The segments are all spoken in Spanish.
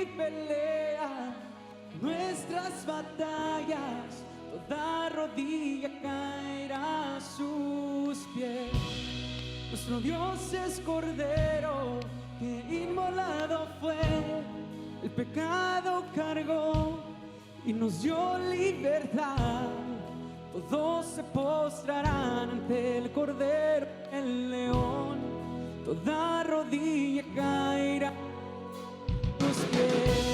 y pelea nuestras batallas, toda rodilla caerá a sus pies. Nuestro Dios es Cordero que inmolado fue, el pecado cargó y nos dio libertad. Todos se postrarán ante el Cordero, el León, toda rodilla caerá a sus pies.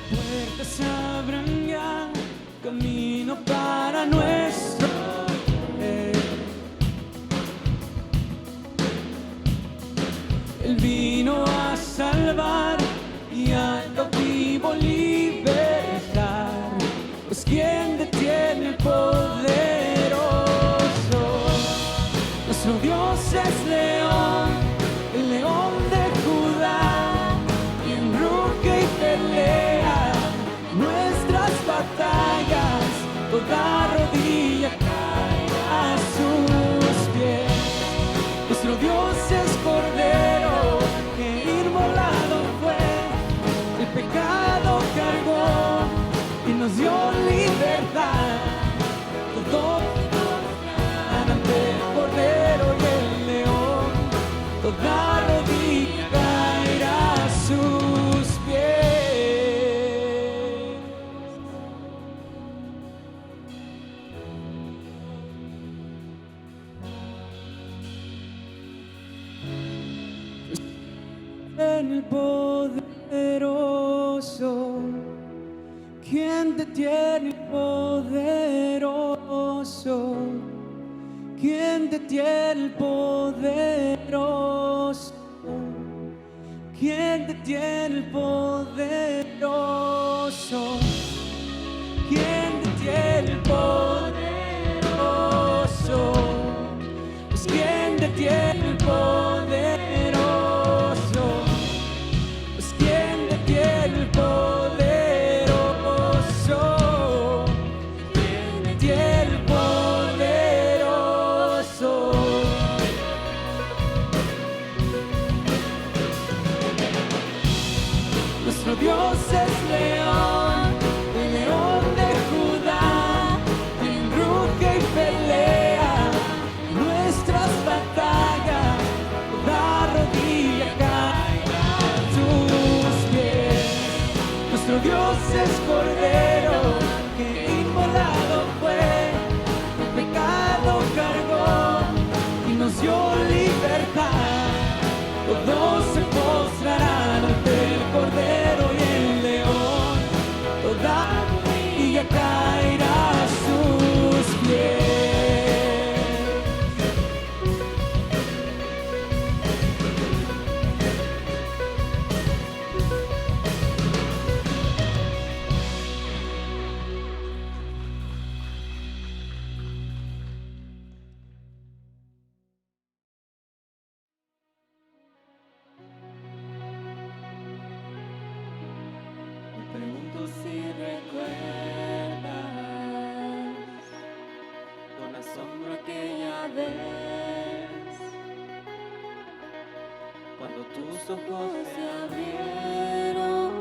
Puertas se abran ya, camino para nuestro Rey. Él vino a salvar y al cautivo libertar, pues quien detiene el poderoso. Nuestro Dios es León, el León de Judá, quien ruge y pelea nuestras batallas, toda rodilla cae a sus pies. Nuestro Dios es Cordero que inmolado fue, el pecado cargó y nos dio libertad. Todos ante el Cordero y el León, toda rodilla caerá a sus pies. En el poderoso, quien detiene el poderoso, quien detiene el poderoso, quien detiene el poderoso, quien detiene el poderoso, pues quien detiene el poderoso, pues quien detiene el poderoso, quien detiene el poderoso. Nuestro Dios es León, el León de Judá, quien ruge y pelea nuestras batallas, toda rodilla cae a sus pies. Nuestro Dios es Cordero que inmolado fue, el pecado cargó y nos dio libertad. Todos se postrarán ante el Cordero y el León, toda rodilla caerá a sus pies. Me pregunto si recuerdas con asombro aquella vez cuando tus ojos se abrieron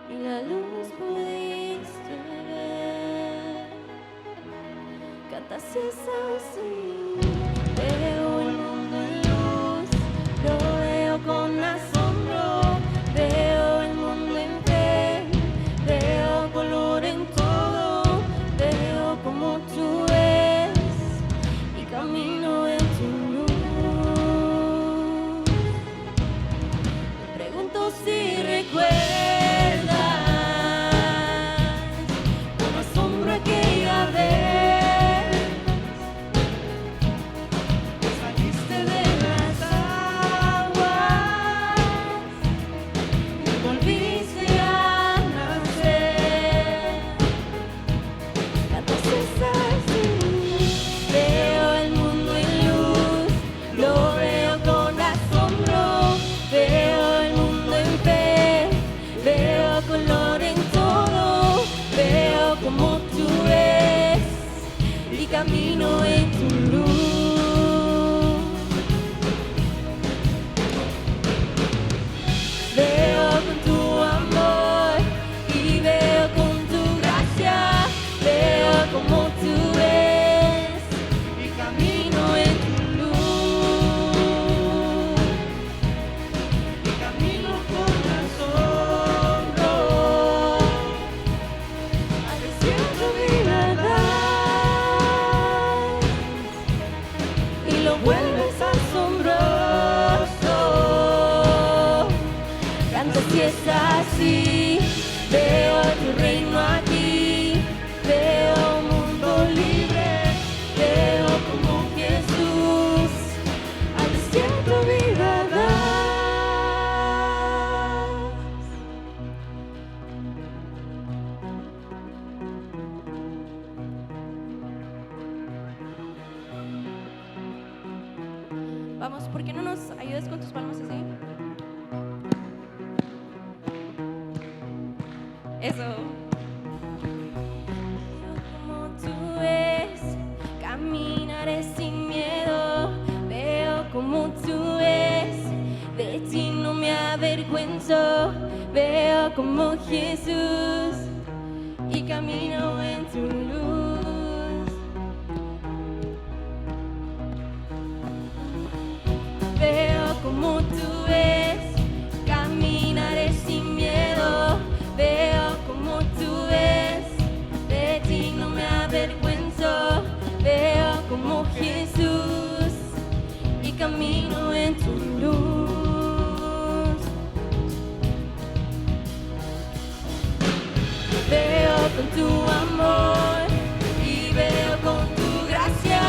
y la luz pudiste ver. Cantas así, veo el mundo en luz, lo veo con asombro, veo el mundo en fe, veo color en todo, veo como tú ves y camino en tu luz. Me pregunto si recuerdas con asombro aquella vez. Saliste de las aguas y volviste a nacer. Cantas así, veo el mundo en luz, lo veo con asombro, veo el mundo en fe, veo color en todo, veo como tú eres camino en tu luz. Veo con tu amor y veo con tu gracia, veo como tú eres y camino en tu luz. Y camino con asombro al desierto de verdad y lo vuelves asombroso. Canta si es así, veo tu reino aquí, veo un mundo libre, veo como Jesús al desierto vida das. Vamos, ¿por qué no nos ayudas con tus palmas así? Eso. Como tú ves, caminaré sin miedo. Veo como tú ves, de ti no me avergüenzo. Veo como Jesús y camino en tu luz. Veo como tú ves, caminaré sin miedo. Veo como tú ves, de ti no me avergüenzo. Veo como Jesús y camino en tu luz. Veo con tu amor y veo con tu gracia.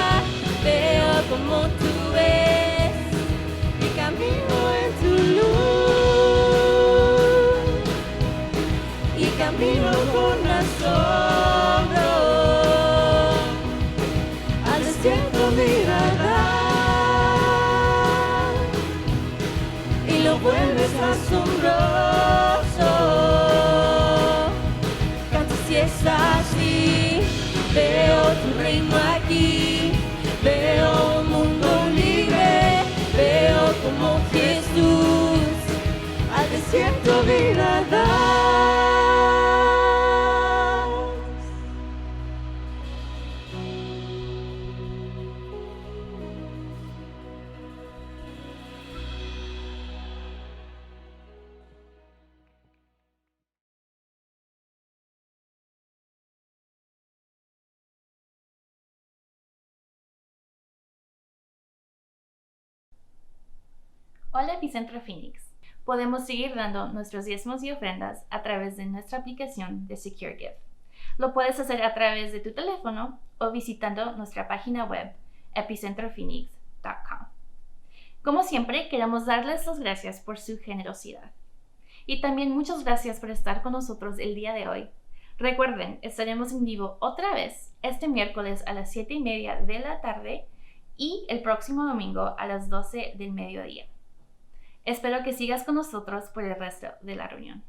Veo como tú ves y camino en tu luz. Y camino con asombro al desierto mi verdad y lo vuelves asombroso. Canta si es así, veo tu reino aquí, veo un mundo libre, veo como Jesús al desierto vida das. Hola Epicentro Phoenix. Podemos seguir dando nuestros diezmos y ofrendas a través de nuestra aplicación de SecureGive. Lo puedes hacer a través de tu teléfono o visitando nuestra página web epicentrophoenix.com. Como siempre, queremos darles las gracias por su generosidad. Y también muchas gracias por estar con nosotros el día de hoy. Recuerden, estaremos en vivo otra vez este miércoles a las 7:30 de la tarde y el próximo domingo a las 12 del mediodía. Espero que sigas con nosotros por el resto de la reunión.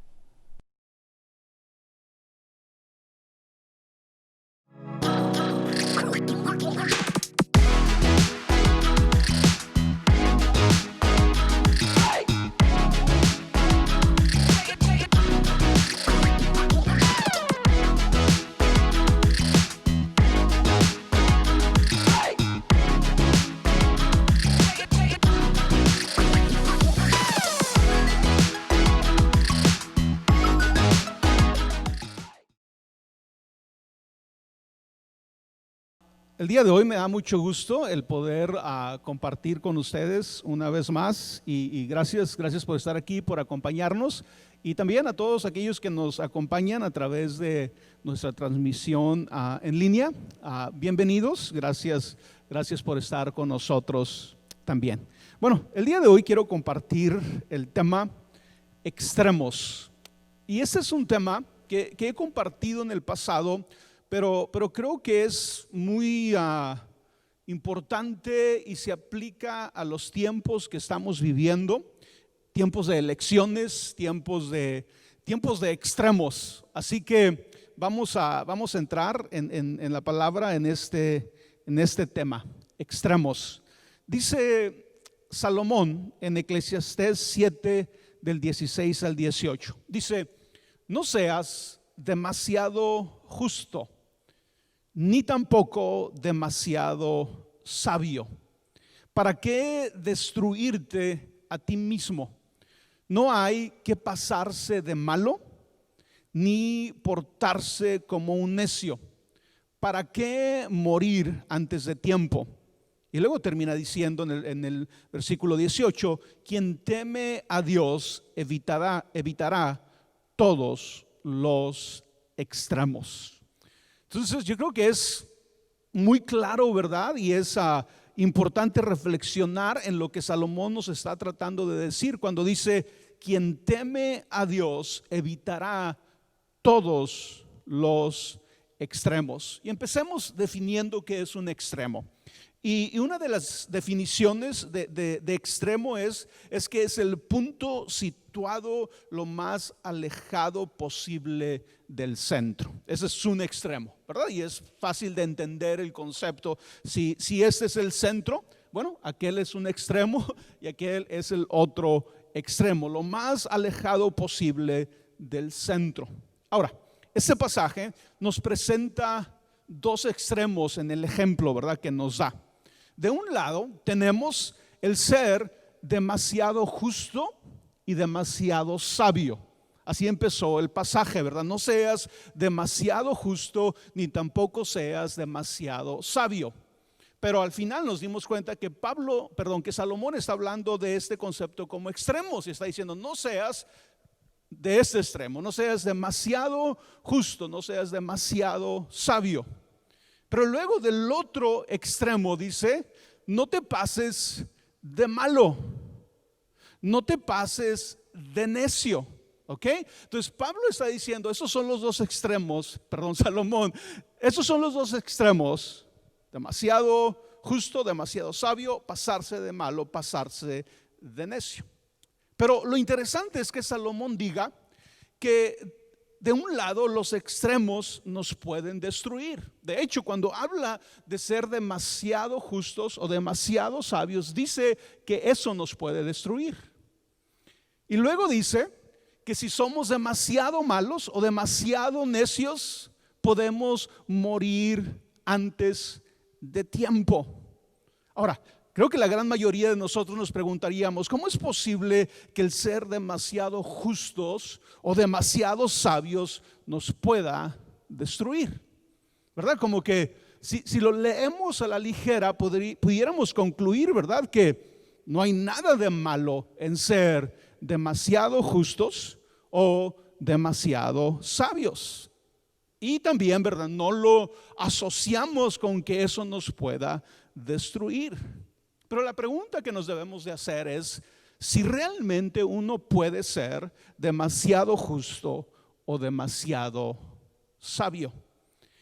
El día de hoy me da mucho gusto el poder compartir con ustedes una vez más y gracias por estar aquí, por acompañarnos y también a todos aquellos que nos acompañan a través de nuestra transmisión en línea. Bienvenidos, gracias por estar con nosotros también. Bueno, el día de hoy quiero compartir el tema extremos y este es un tema que he compartido en el pasado. Pero creo que es muy importante y se aplica a los tiempos que estamos viviendo, tiempos de elecciones, tiempos de extremos. Así que vamos a entrar en la palabra en este en este tema, extremos. Dice Salomón en Eclesiastés 7 del 16 al 18. Dice: no seas demasiado justo, ni tampoco demasiado sabio. ¿Para qué destruirte a ti mismo? No hay que pasarse de malo, ni portarse como un necio. ¿Para qué morir antes de tiempo? Y luego termina diciendo en el versículo 18: quien teme a Dios evitará todos los extremos. Entonces yo creo que es muy claro, ¿verdad? Y es importante reflexionar en lo que Salomón nos está tratando de decir cuando dice: quien teme a Dios evitará todos los extremos. Y empecemos definiendo qué es un extremo. Y una de las definiciones de extremo es que es el punto situado lo más alejado posible del centro. Ese es un extremo, ¿verdad? Y es fácil de entender el concepto. Si este es el centro, bueno, aquel es un extremo y aquel es el otro extremo, lo más alejado posible del centro. Ahora, este pasaje nos presenta dos extremos en el ejemplo, ¿verdad?, que nos da. De un lado tenemos el ser demasiado justo y demasiado sabio. Así empezó el pasaje, ¿verdad? No seas demasiado justo ni tampoco seas demasiado sabio. Pero al final nos dimos cuenta que Salomón está hablando de este concepto como extremos y está diciendo: no seas de este extremo, no seas demasiado justo, no seas demasiado sabio. Pero luego del otro extremo dice: no te pases de malo, no te pases de necio. ¿Ok? Entonces Pablo está diciendo, esos son los dos extremos, Salomón, esos son los dos extremos: demasiado justo, demasiado sabio, pasarse de malo, pasarse de necio. Pero lo interesante es que Salomón diga que de un lado los extremos nos pueden destruir. De hecho, cuando habla de ser demasiado justos o demasiado sabios, dice que eso nos puede destruir. Y luego dice que si somos demasiado malos o demasiado necios, podemos morir antes de tiempo. Ahora, creo que la gran mayoría de nosotros nos preguntaríamos: ¿cómo es posible que el ser demasiado justos o demasiado sabios nos pueda destruir? ¿Verdad? Como que si lo leemos a la ligera, pudiéramos concluir, ¿verdad?, que no hay nada de malo en ser demasiado justos o demasiado sabios. Y también, ¿verdad?, no lo asociamos con que eso nos pueda destruir. Pero la pregunta que nos debemos de hacer es si realmente uno puede ser demasiado justo o demasiado sabio.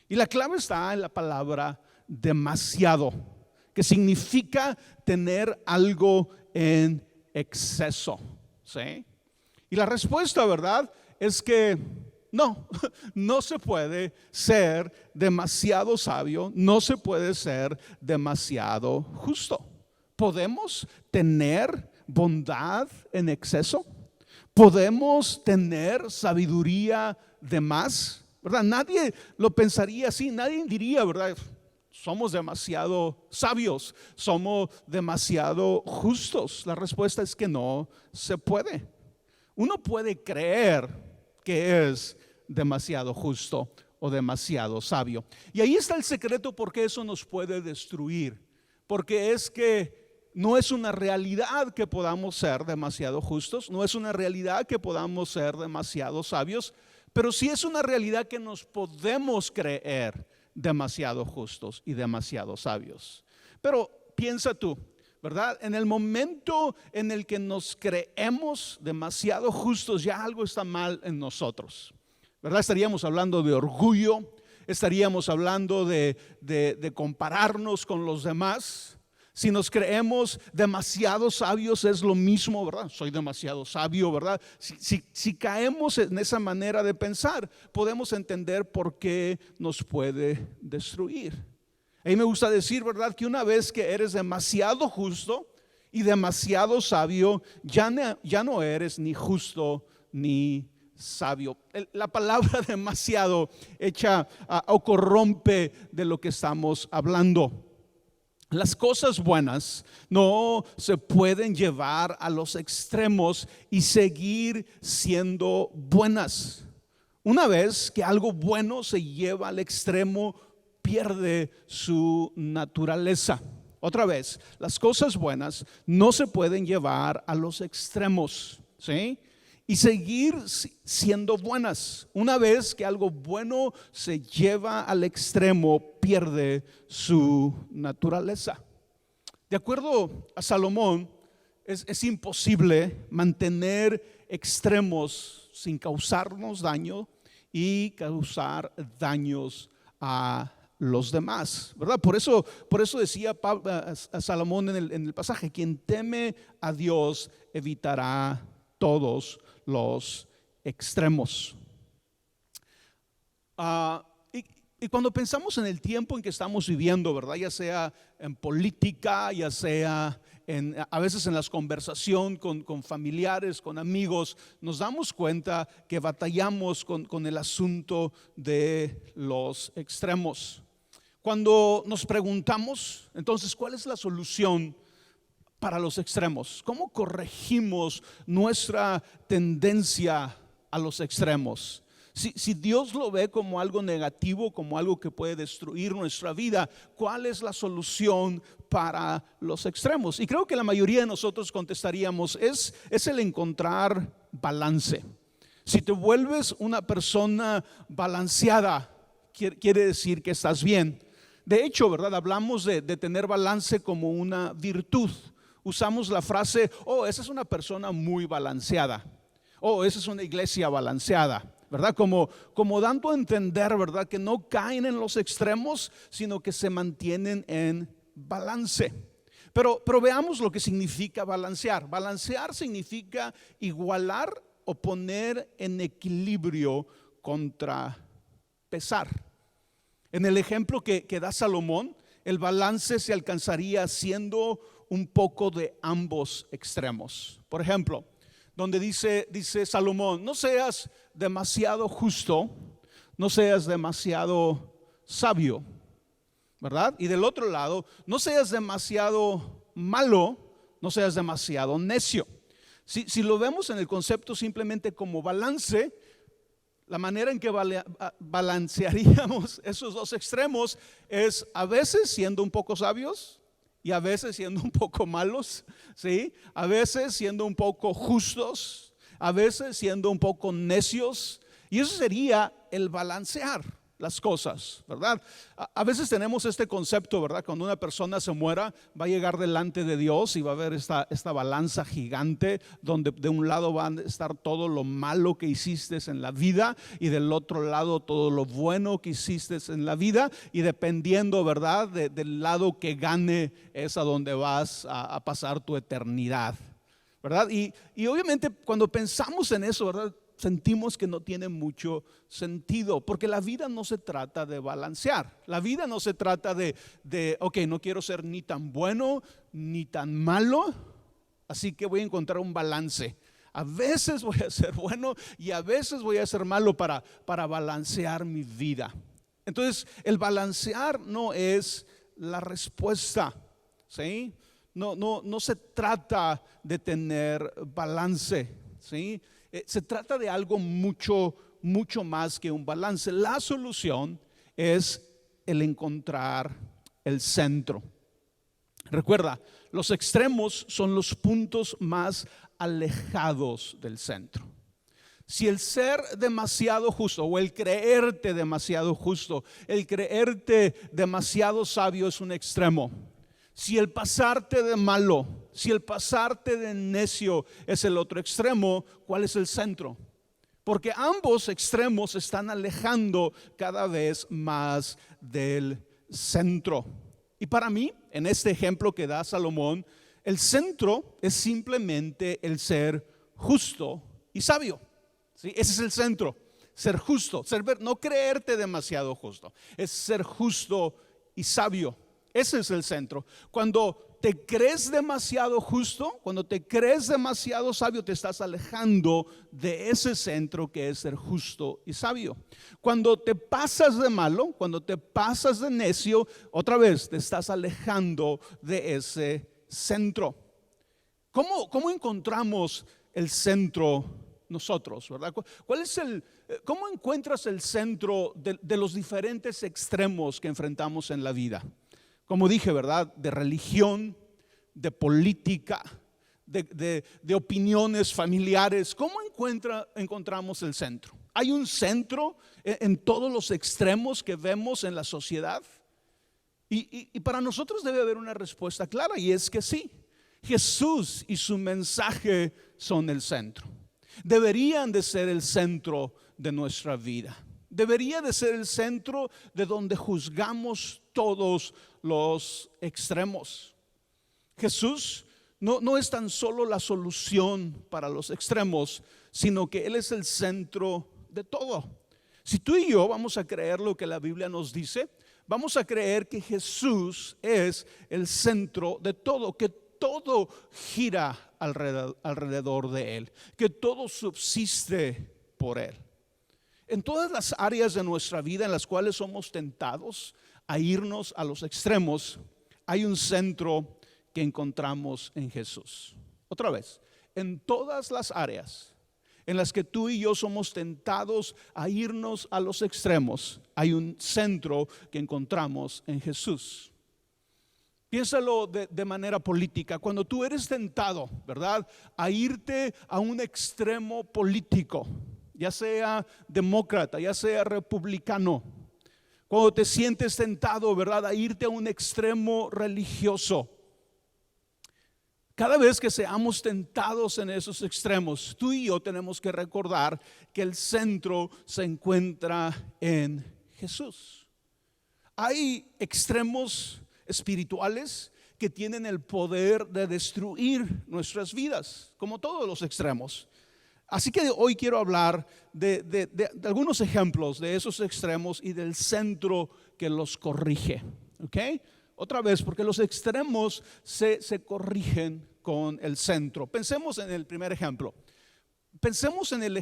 Y la clave está en la palabra demasiado, que significa tener algo en exceso. ¿Sí? Y la respuesta, ¿verdad?, es que no se puede ser demasiado sabio, no se puede ser demasiado justo. ¿Podemos tener bondad en exceso? ¿Podemos tener sabiduría de más? ¿Verdad? Nadie lo pensaría así, nadie diría, ¿verdad?, somos demasiado sabios, somos demasiado justos. La respuesta es que no se puede. Uno puede creer que es demasiado justo o demasiado sabio. Y ahí está el secreto por qué eso nos puede destruir. Porque es que no es una realidad que podamos ser demasiado justos, no es una realidad que podamos ser demasiado sabios, pero sí es una realidad que nos podemos creer demasiado justos y demasiado sabios. Pero piensa tú, ¿verdad? En el momento en el que nos creemos demasiado justos, ya algo está mal en nosotros, ¿verdad? Estaríamos hablando de orgullo, estaríamos hablando de compararnos con los demás. Si nos creemos demasiado sabios es lo mismo, ¿verdad? Soy demasiado sabio, ¿verdad? Si caemos en esa manera de pensar, podemos entender por qué nos puede destruir. A mí me gusta decir, ¿verdad?, que una vez que eres demasiado justo y demasiado sabio, ya no eres ni justo ni sabio. La palabra demasiado echa o corrompe de lo que estamos hablando. Las cosas buenas no se pueden llevar a los extremos y seguir siendo buenas. Una vez que algo bueno se lleva al extremo, pierde su naturaleza. Otra vez, las cosas buenas no se pueden llevar a los extremos, ¿sí?, y seguir siendo buenas. Una vez que algo bueno se lleva al extremo, pierde su naturaleza. De acuerdo a Salomón, es imposible mantener extremos sin causarnos daño y causar daños a los demás, ¿verdad? Por eso decía a Salomón en el pasaje: quien teme a Dios evitará todos los extremos. Y cuando pensamos en el tiempo en que estamos viviendo, ¿verdad?, ya sea en política, ya sea a veces en las conversaciones con familiares, con amigos, nos damos cuenta que batallamos con el asunto de los extremos. Cuando nos preguntamos, entonces, ¿cuál es la solución para los extremos? ¿Cómo corregimos nuestra tendencia a los extremos? Si Dios lo ve como algo negativo, como algo que puede destruir nuestra vida, ¿cuál es la solución para los extremos? Y creo que la mayoría de nosotros contestaríamos, es el encontrar balance. Si te vuelves una persona balanceada, quiere decir que estás bien. De hecho, ¿verdad?, hablamos de tener balance como una virtud. Usamos la frase: oh, esa es una persona muy balanceada. Oh, esa es una iglesia balanceada, ¿verdad? Como dando a entender, ¿verdad?, que no caen en los extremos, sino que se mantienen en balance. Pero veamos lo que significa balancear. Balancear significa igualar o poner en equilibrio contra pesar. En el ejemplo que da Salomón, el balance se alcanzaría siendo un poco de ambos extremos. Por ejemplo, donde dice Salomón: no seas demasiado justo, no seas demasiado sabio, ¿verdad? Y del otro lado, no seas demasiado malo, no seas demasiado necio. Si lo vemos en el concepto simplemente como balance, la manera en que balancearíamos esos dos extremos es a veces siendo un poco sabios y a veces siendo un poco malos, ¿sí? A veces siendo un poco justos, a veces siendo un poco necios. Y eso sería el balancear las cosas, ¿verdad? A veces tenemos este concepto, ¿verdad? Cuando una persona se muera, va a llegar delante de Dios y va a haber esta balanza gigante donde de un lado va a estar todo lo malo que hiciste en la vida y del otro lado todo lo bueno que hiciste en la vida, y dependiendo, ¿verdad?, del lado que gane es a donde vas a pasar tu eternidad, ¿verdad? Y obviamente cuando pensamos en eso, ¿verdad?, sentimos que no tiene mucho sentido, porque la vida no se trata de balancear. La vida no se trata de ok, no quiero ser ni tan bueno ni tan malo, así que voy a encontrar un balance. A veces voy a ser bueno y a veces voy a ser malo para balancear mi vida. Entonces, el balancear no es la respuesta, ¿sí? No se trata de tener balance, ¿sí? Se trata de algo mucho más que un balance. La solución es el encontrar el centro. Recuerda, los extremos son los puntos más alejados del centro. Si el ser demasiado justo o el creerte demasiado justo, el creerte demasiado sabio es un extremo, si el pasarte de malo, si el pasarte de necio es el otro extremo, ¿cuál es el centro? Porque ambos extremos están alejando cada vez más del centro. Y para mí, en este ejemplo que da Salomón, el centro es simplemente el ser justo y sabio. ¿Sí? Ese es el centro, ser justo, no creerte demasiado justo, es ser justo y sabio. Ese es el centro. Cuando te crees demasiado justo, cuando te crees demasiado sabio, te estás alejando de ese centro que es ser justo y sabio. Cuando te pasas de malo, cuando te pasas de necio, otra vez te estás alejando de ese centro. ¿Cómo encontramos el centro nosotros, verdad? ¿Cómo encuentras el centro de los diferentes extremos que enfrentamos en la vida? Como dije, ¿verdad? De religión, de política, de opiniones familiares. ¿Cómo encontramos el centro? ¿Hay un centro en todos los extremos que vemos en la sociedad? Y para nosotros debe haber una respuesta clara, y es que sí. Jesús y su mensaje son el centro. Deberían de ser el centro de nuestra vida. Debería de ser el centro de donde juzgamos todos los extremos. Jesús no es tan solo la solución para los extremos, sino que Él es el centro de todo. Si tú y yo vamos a creer lo que la Biblia nos dice, vamos a creer que Jesús es el centro de todo, que todo gira alrededor de Él, que todo subsiste por Él. En todas las áreas de nuestra vida en las cuales somos tentados a irnos a los extremos, hay un centro que encontramos en Jesús. Otra vez, en todas las áreas en las que tú y yo somos tentados a irnos a los extremos, hay un centro que encontramos en Jesús. Piénsalo de manera política. Cuando tú eres tentado, ¿verdad?, a irte a un extremo político, ya sea demócrata, ya sea republicano. Cuando te sientes tentado, ¿verdad?, a irte a un extremo religioso. Cada vez que seamos tentados en esos extremos, tú y yo tenemos que recordar que el centro se encuentra en Jesús. Hay extremos espirituales que tienen el poder de destruir nuestras vidas, como todos los extremos. Así que hoy quiero hablar de algunos ejemplos de esos extremos y del centro que los corrige. ¿Ok? Otra vez, porque los extremos se corrigen con el centro. Pensemos en el primer ejemplo. Pensemos en el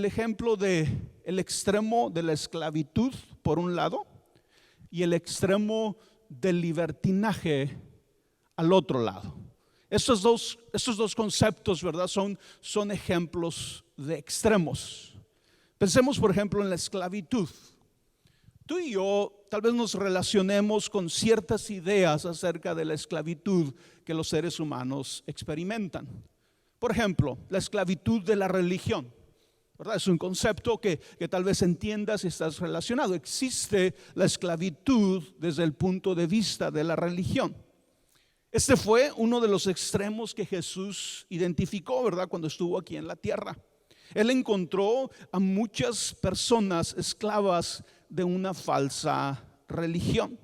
ejemplo de el extremo de la esclavitud por un lado y el extremo del libertinaje al otro lado. Estos dos conceptos, ¿verdad?, son ejemplos de extremos. Pensemos, por ejemplo, en la esclavitud. Tú y yo tal vez nos relacionemos con ciertas ideas acerca de la esclavitud que los seres humanos experimentan. Por ejemplo, la esclavitud de la religión, ¿verdad? Es un concepto que tal vez entiendas si estás relacionado. Existe la esclavitud desde el punto de vista de la religión. Este fue uno de los extremos que Jesús identificó, ¿verdad?, cuando estuvo aquí en la tierra. Él encontró a muchas personas esclavas de una falsa religión.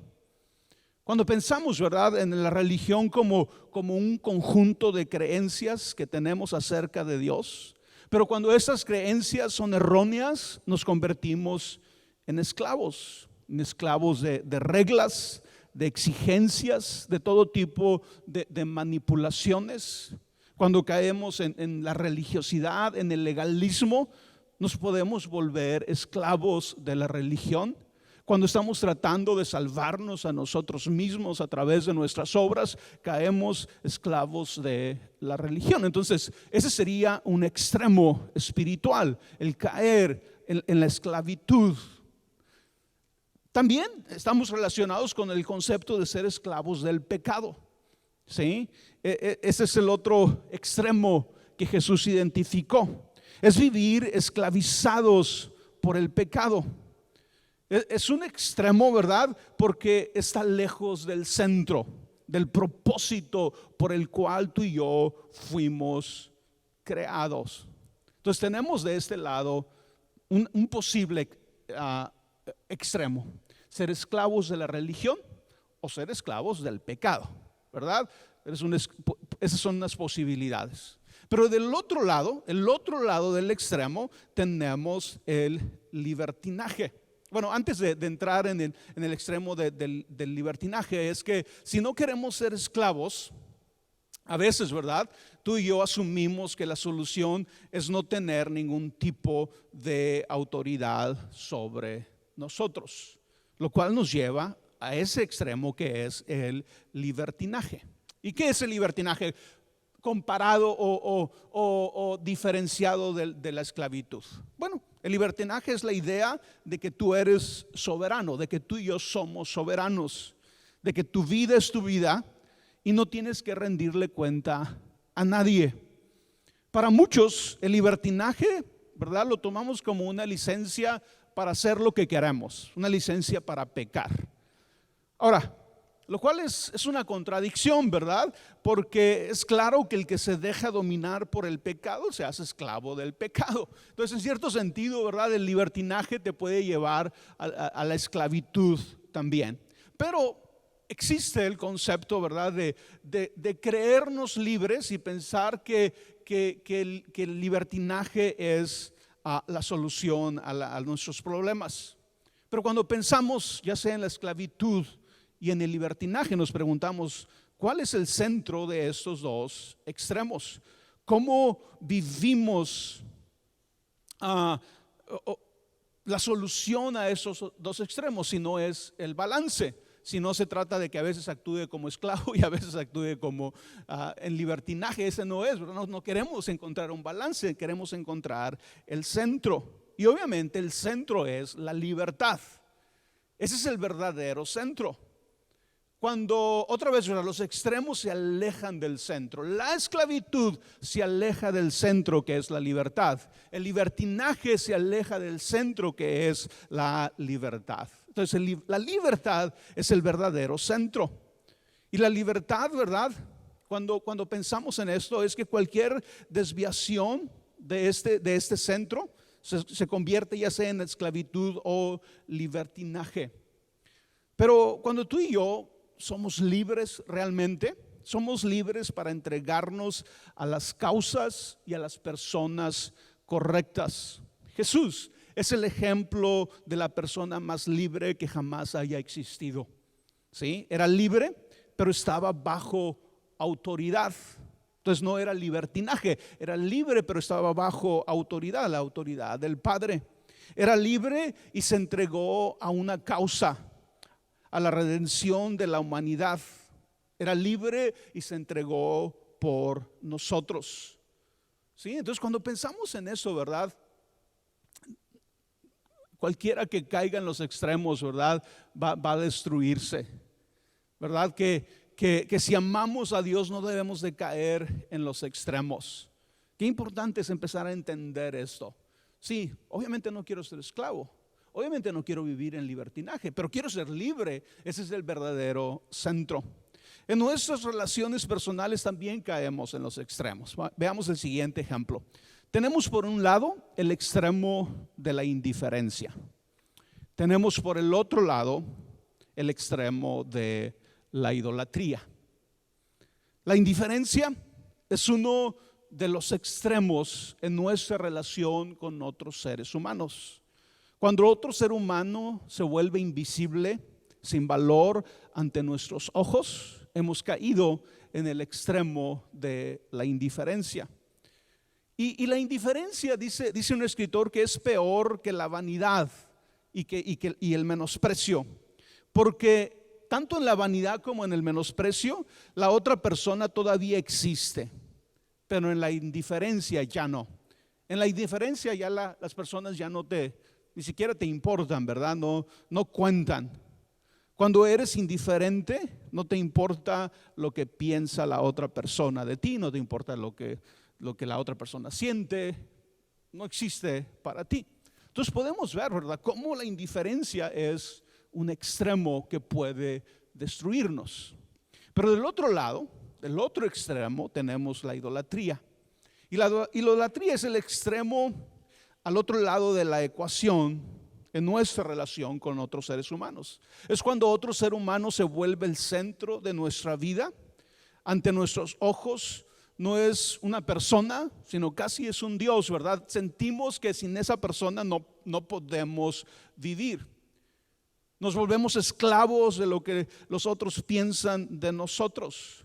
Cuando pensamos, ¿verdad?, en la religión como un conjunto de creencias que tenemos acerca de Dios, pero cuando esas creencias son erróneas, nos convertimos en esclavos de reglas, de exigencias, de todo tipo de manipulaciones. Cuando caemos en la religiosidad, en el legalismo, nos podemos volver esclavos de la religión. Cuando estamos tratando de salvarnos a nosotros mismos a través de nuestras obras, caemos esclavos de la religión. Entonces, ese sería un extremo espiritual, el caer en la esclavitud. También estamos relacionados con el concepto de ser esclavos del pecado. ¿Sí? Ese es el otro extremo que Jesús identificó. Es vivir esclavizados por el pecado. Es un extremo, ¿verdad?, porque está lejos del centro, del propósito por el cual tú y yo fuimos creados. Entonces tenemos de este lado un posible extremo: ser esclavos de la religión o ser esclavos del pecado, ¿verdad? Esas son las posibilidades. Pero del otro lado, el otro lado del extremo, tenemos el libertinaje. bueno, antes de entrar en el extremo del libertinaje, es que si no queremos ser esclavos, a veces, ¿verdad? Tú y yo asumimos que la solución es no tener ningún tipo de autoridad sobre nosotros, lo cual nos lleva a ese extremo que es el libertinaje. ¿Y qué es el libertinaje comparado o diferenciado de la esclavitud? Bueno, el libertinaje es la idea de que tú eres soberano, de que tú y yo somos soberanos, de que tu vida es tu vida y no tienes que rendirle cuenta a nadie. Para muchos el libertinaje, ¿verdad?, lo tomamos como una licencia para hacer lo que queramos, una licencia para pecar. Ahora, lo cual es una contradicción, ¿verdad? Porque es claro que el que se deja dominar por el pecado se hace esclavo del pecado. Entonces, en cierto sentido, ¿verdad?, el libertinaje te puede llevar a la esclavitud también. Pero existe el concepto, ¿verdad?, de creernos libres y pensar que el libertinaje es la solución a nuestros problemas. Pero cuando pensamos ya sea en la esclavitud y en el libertinaje, nos preguntamos, ¿cuál es el centro de estos dos extremos? ¿Cómo vivimos la solución a esos dos extremos si no es el balance? Si no se trata de que a veces actúe como esclavo y a veces actúe como en libertinaje. Ese no es, ¿verdad? No queremos encontrar un balance, queremos encontrar el centro. Y obviamente el centro es la libertad. Ese es el verdadero centro. Cuando otra vez los extremos se alejan del centro, la esclavitud se aleja del centro que es la libertad, el libertinaje se aleja del centro que es la libertad. Entonces la libertad es el verdadero centro. Y la libertad, ¿verdad?, cuando pensamos en esto, es que cualquier desviación de este centro se convierte ya sea en esclavitud o libertinaje. Pero cuando tú y yo somos libres realmente, somos libres para entregarnos a las causas y a las personas correctas. Jesús es el ejemplo de la persona más libre que jamás haya existido. ¿Sí? Era libre, pero estaba bajo autoridad. Entonces no era libertinaje, era libre, pero estaba bajo autoridad, la autoridad del Padre. Era libre y se entregó a una causa, a la redención de la humanidad. Era libre y se entregó por nosotros. ¿Sí? Entonces cuando pensamos en eso, ¿verdad?, cualquiera que caiga en los extremos, ¿verdad?, va a destruirse. ¿Verdad? Que si amamos a Dios no debemos de caer en los extremos. Qué importante es empezar a entender esto. Sí, obviamente no quiero ser esclavo. Obviamente no quiero vivir en libertinaje, pero quiero ser libre. Ese es el verdadero centro. En nuestras relaciones personales también caemos en los extremos. Veamos el siguiente ejemplo. Tenemos por un lado el extremo de la indiferencia. Tenemos por el otro lado el extremo de la idolatría. La indiferencia es uno de los extremos en nuestra relación con otros seres humanos. Cuando otro ser humano se vuelve invisible, sin valor ante nuestros ojos, hemos caído en el extremo de la indiferencia. Y la indiferencia, dice un escritor, que es peor que la vanidad y el menosprecio. Porque tanto en la vanidad como en el menosprecio, la otra persona todavía existe, pero en la indiferencia ya no. En la indiferencia ya las personas ya ni siquiera te importan, ¿verdad? No cuentan. Cuando eres indiferente, no te importa lo que piensa la otra persona de ti, no te importa lo que la otra persona siente, no existe para ti. Entonces podemos ver, ¿verdad?, cómo la indiferencia es un extremo que puede destruirnos. Pero del otro lado, del otro extremo, tenemos la idolatría. Y la idolatría es el extremo al otro lado de la ecuación en nuestra relación con otros seres humanos. Es cuando otro ser humano se vuelve el centro de nuestra vida. Ante nuestros ojos no es una persona, sino casi es un Dios, ¿verdad? Sentimos que sin esa persona no podemos vivir. Nos volvemos esclavos de lo que los otros piensan de nosotros.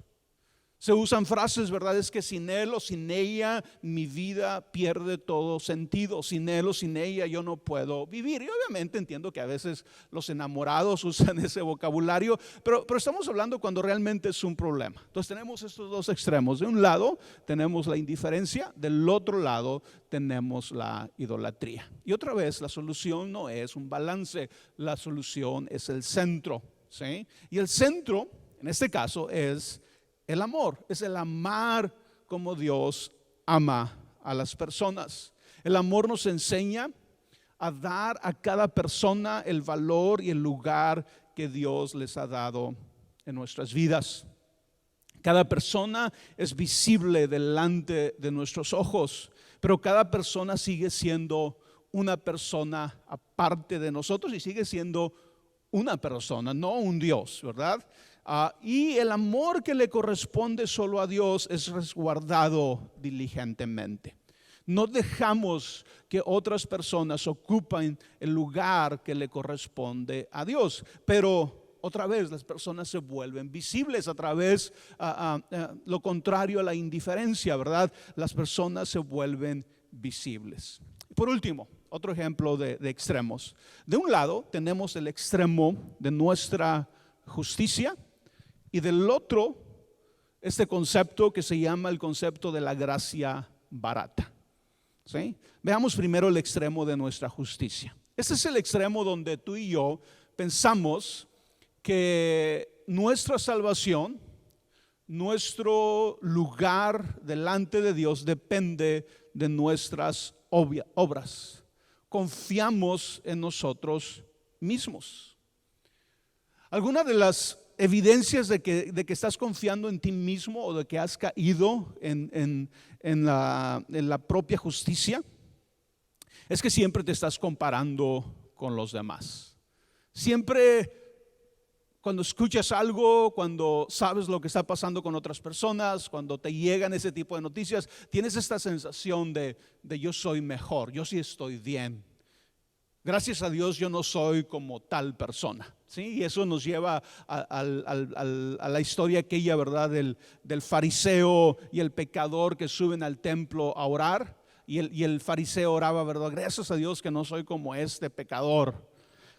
Se usan frases, ¿verdad? Es que sin él o sin ella mi vida pierde todo sentido. Sin él o sin ella yo no puedo vivir. Y obviamente entiendo que a veces los enamorados usan ese vocabulario, pero estamos hablando cuando realmente es un problema. Entonces tenemos estos dos extremos. De un lado tenemos la indiferencia, del otro lado tenemos la idolatría. Y otra vez, la solución no es un balance, la solución es el centro, ¿sí? Y el centro, en este caso, es el amor, es el amar como Dios ama a las personas. El amor nos enseña a dar a cada persona el valor y el lugar que Dios les ha dado en nuestras vidas. Cada persona es visible delante de nuestros ojos, pero cada persona sigue siendo una persona aparte de nosotros y sigue siendo una persona, no un Dios, ¿verdad? Y el amor que le corresponde solo a Dios es resguardado diligentemente. No dejamos que otras personas ocupen el lugar que le corresponde a Dios. Pero otra vez las personas se vuelven visibles a través, lo contrario a la indiferencia, ¿verdad? Las personas se vuelven visibles. Por último, otro ejemplo de extremos. De un lado tenemos el extremo de nuestra justicia. Y del otro, este concepto que se llama el concepto de la gracia barata, ¿sí? Veamos primero el extremo de nuestra justicia. Este es el extremo donde tú y yo pensamos que nuestra salvación, nuestro lugar delante de Dios depende de nuestras obras. Confiamos en nosotros mismos. Algunas de las evidencias de que estás confiando en ti mismo o de que has caído en la propia justicia es que siempre te estás comparando con los demás. Siempre cuando escuchas algo, cuando sabes lo que está pasando con otras personas, cuando te llegan ese tipo de noticias, tienes esta sensación de yo soy mejor, yo sí estoy bien. Gracias a Dios yo no soy como tal persona, ¿sí? Y eso nos lleva a la historia aquella, ¿verdad? Del fariseo y el pecador que suben al templo a orar. Y el fariseo oraba, ¿verdad? Gracias a Dios que no soy como este pecador.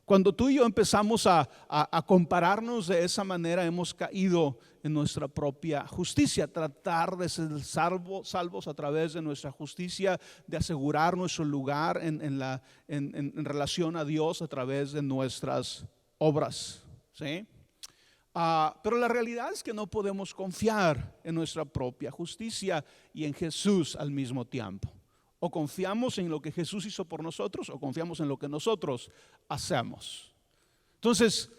Cuando tú y yo empezamos a compararnos de esa manera, hemos caído en nuestra propia justicia, tratar de ser salvos a través de nuestra justicia, de asegurar nuestro lugar en relación a Dios a través de nuestras obras, ¿sí? Pero la realidad es que no podemos confiar en nuestra propia justicia y en Jesús al mismo tiempo. O confiamos en lo que Jesús hizo por nosotros o confiamos en lo que nosotros hacemos. Entonces,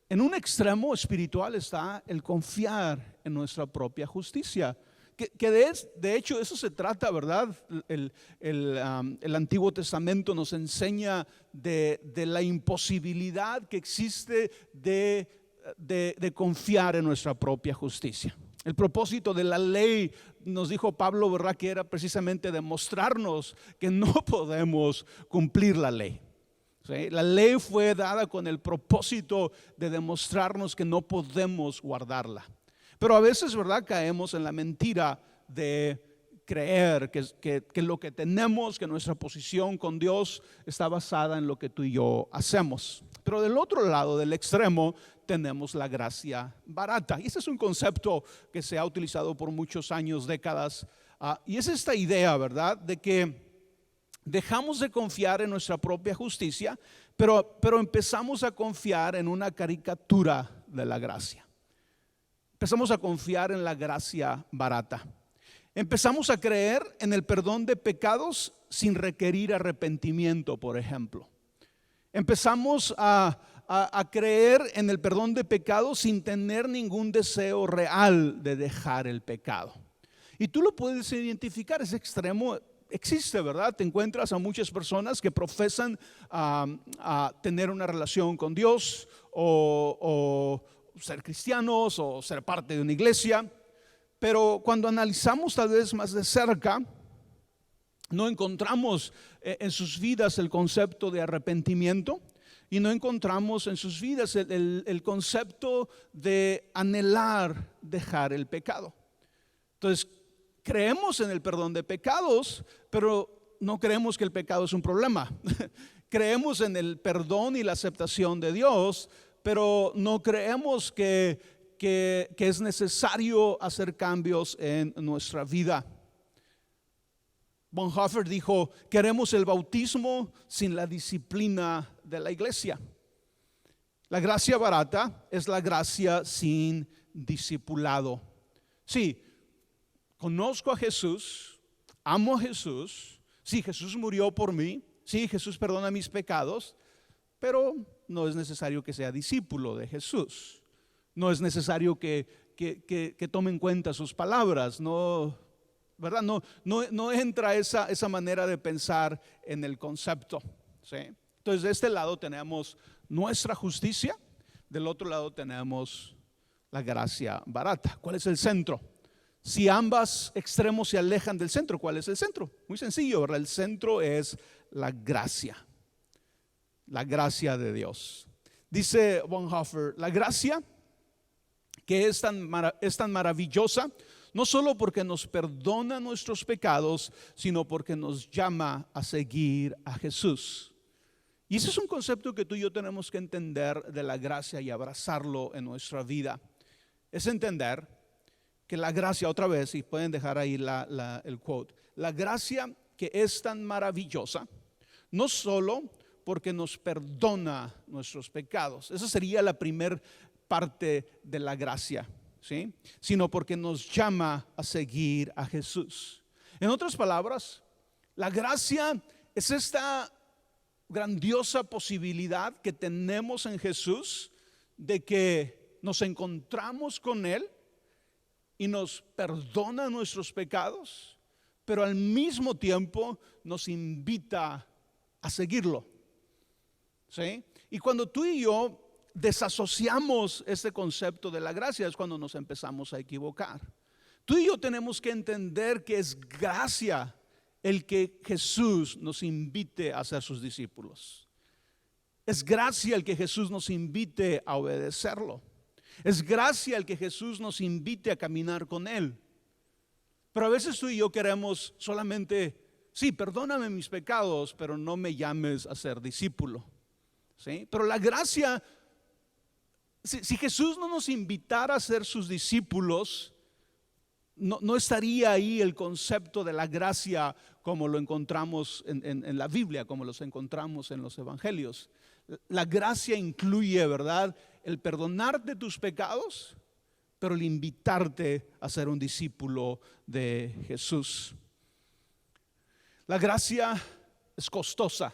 en un extremo espiritual está el confiar en nuestra propia justicia. Que de hecho eso se trata, ¿verdad? El Antiguo Testamento nos enseña de la imposibilidad que existe de confiar en nuestra propia justicia. El propósito de la ley, nos dijo Pablo, ¿verdad? Que era precisamente demostrarnos que no podemos cumplir la ley. ¿Sí? La ley fue dada con el propósito de demostrarnos que no podemos guardarla. Pero a veces, ¿verdad? Caemos en la mentira de creer que lo que tenemos, que nuestra posición con Dios está basada en lo que tú y yo hacemos. Pero del otro lado del extremo tenemos la gracia barata. Y ese es un concepto que se ha utilizado por muchos años, décadas. Y es esta idea, ¿verdad? De que dejamos de confiar en nuestra propia justicia, pero empezamos a confiar en una caricatura de la gracia. Empezamos a confiar en la gracia barata. Empezamos a creer en el perdón de pecados sin requerir arrepentimiento, por ejemplo. Empezamos a creer en el perdón de pecados sin tener ningún deseo real de dejar el pecado. Y tú lo puedes identificar, ese extremo existe, ¿verdad? Te encuentras a muchas personas que profesan a tener una relación con Dios o ser cristianos o ser parte de una iglesia, pero cuando analizamos tal vez más de cerca, no encontramos en sus vidas el concepto de arrepentimiento y no encontramos en sus vidas el concepto de anhelar dejar el pecado. Entonces, creemos en el perdón de pecados, pero no creemos que el pecado es un problema. Creemos en el perdón y la aceptación de Dios, pero no creemos que es necesario hacer cambios en nuestra vida. Bonhoeffer dijo: queremos el bautismo sin la disciplina de la iglesia. La gracia barata es la gracia sin discipulado. Sí, conozco a Jesús, amo a Jesús, sí, Jesús murió por mí, sí, Jesús perdona mis pecados, pero no es necesario que sea discípulo de Jesús. No es necesario que tome en cuenta sus palabras, ¿verdad? No entra esa manera de pensar en el concepto, ¿sí? Entonces, de este lado tenemos nuestra justicia, del otro lado tenemos la gracia barata. ¿Cuál es el centro? Si ambos extremos se alejan del centro, ¿cuál es el centro? Muy sencillo, ¿verdad? El centro es la gracia de Dios. Dice Bonhoeffer: la gracia, que es tan maravillosa, no solo porque nos perdona nuestros pecados, sino porque nos llama a seguir a Jesús. Y ese es un concepto que tú y yo tenemos que entender de la gracia y abrazarlo en nuestra vida. Es entender que la gracia, otra vez, y pueden dejar ahí el quote, la gracia que es tan maravillosa, no solo porque nos perdona nuestros pecados, esa sería la primera parte de la gracia, ¿sí? Sino porque nos llama a seguir a Jesús. En otras palabras, la gracia es esta grandiosa posibilidad que tenemos en Jesús de que nos encontramos con Él y nos perdona nuestros pecados, pero al mismo tiempo nos invita a seguirlo, ¿sí? Y cuando tú y yo desasociamos este concepto de la gracia es cuando nos empezamos a equivocar. Tú y yo tenemos que entender que es gracia el que Jesús nos invite a ser sus discípulos. Es gracia el que Jesús nos invite a obedecerlo. Es gracia el que Jesús nos invite a caminar con Él. Pero a veces tú y yo queremos solamente, sí, perdóname mis pecados, pero no me llames a ser discípulo, ¿sí? Pero la gracia, si Jesús no nos invitara a ser sus discípulos, no estaría ahí el concepto de la gracia como lo encontramos en la Biblia, como los encontramos en los evangelios. La gracia incluye, ¿verdad?, el perdonarte tus pecados, pero el invitarte a ser un discípulo de Jesús. La gracia es costosa.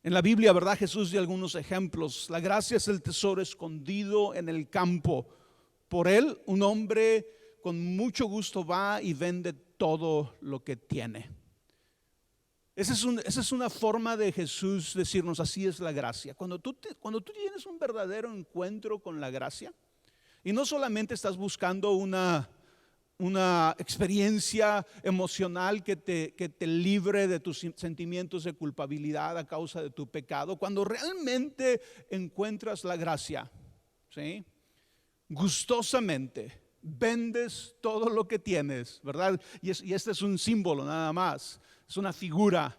En la Biblia, ¿verdad?, Jesús dio algunos ejemplos. La gracia es el tesoro escondido en el campo. Por él, un hombre con mucho gusto va y vende todo lo que tiene. Esa es una forma de Jesús decirnos: así es la gracia. Cuando tú tienes un verdadero encuentro con la gracia, y no solamente estás buscando una experiencia emocional que te libre de tus sentimientos de culpabilidad a causa de tu pecado, cuando realmente encuentras la gracia, ¿sí?, gustosamente vendes todo lo que tienes, ¿verdad? Y este es un símbolo nada más, es una figura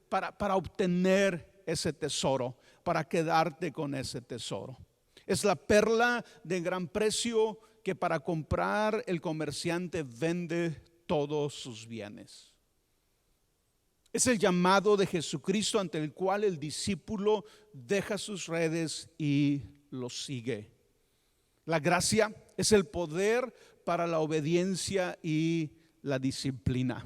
para obtener ese tesoro, para quedarte con ese tesoro. Es la perla de gran precio que para comprar el comerciante vende todos sus bienes. Es el llamado de Jesucristo ante el cual el discípulo deja sus redes y lo sigue. La gracia es el poder para la obediencia y la disciplina.